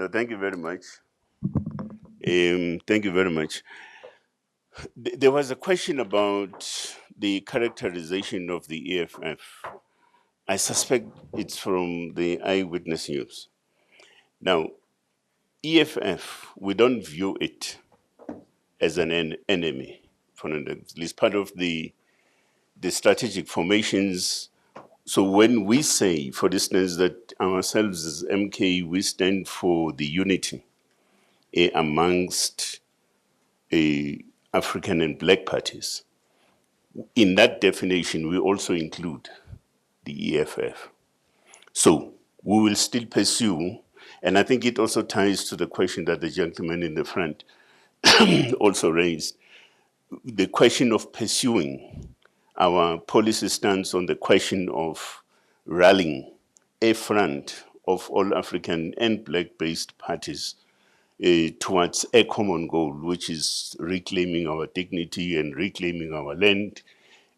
No, thank you very much. Thank you very much. There was a question about the characterization of the EFF. I suspect it's from the Eyewitness News. Now, EFF, we don't view it as an enemy. At least part of the strategic formations. So when we say, for instance, that ourselves as MK, we stand for the unity amongst African and Black parties, in that definition, we also include the EFF. So we will still pursue, and I think it also ties to the question that the gentleman in the front also raised, the question of pursuing our policy stance on the question of rallying a front of all African and Black-based parties towards a common goal, which is reclaiming our dignity and reclaiming our land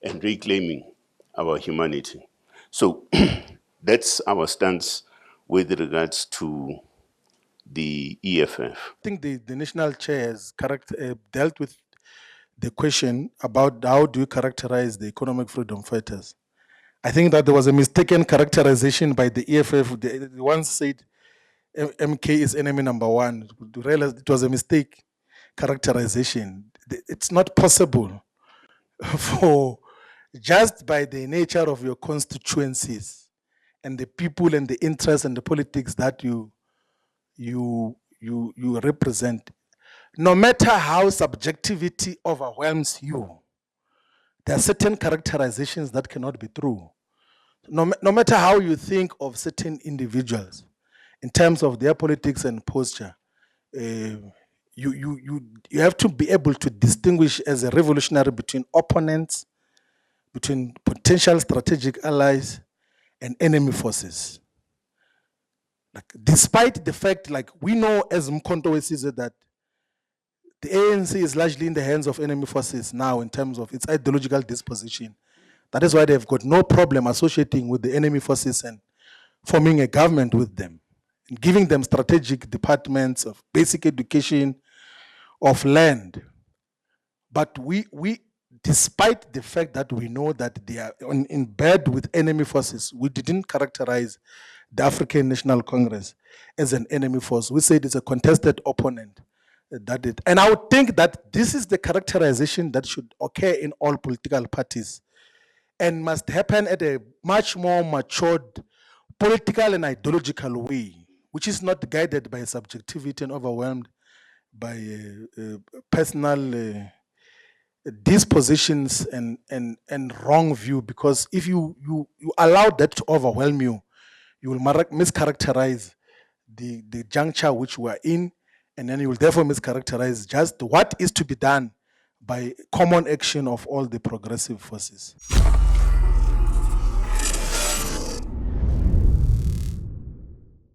and reclaiming our humanity. So that's our stance with regards to the EFF. I think the national chair has dealt with the question about how do you characterize the economic freedom fighters. I think that there was a mistaken characterization by the EFF. They once said MK is enemy number one. To realize it was a mistake characterization. It's not possible for, just by the nature of your constituencies and the people and the interests and the politics that you represent, no matter how subjectivity overwhelms you, there are certain characterizations that cannot be true. No matter how you think of certain individuals in terms of their politics and posture, you have to be able to distinguish as a revolutionary between opponents, between potential strategic allies, and enemy forces. Like, despite the fact, like we know as Mkhonto said, that the ANC is largely in the hands of enemy forces now in terms of its ideological disposition. That is why they've got no problem associating with the enemy forces and forming a government with them, and giving them strategic departments of basic education, of land. But we despite the fact that we know that they are in bed with enemy forces, we didn't characterize the African National Congress as an enemy force. We said it's a contested opponent. And I would think that this is the characterization that should occur in all political parties and must happen at a much more matured political and ideological way, which is not guided by subjectivity and overwhelmed by personal dispositions and wrong view. Because if you allow that to overwhelm you, you will mischaracterize the juncture which we are in, and then you will therefore mischaracterize just what is to be done by common action of all the progressive forces.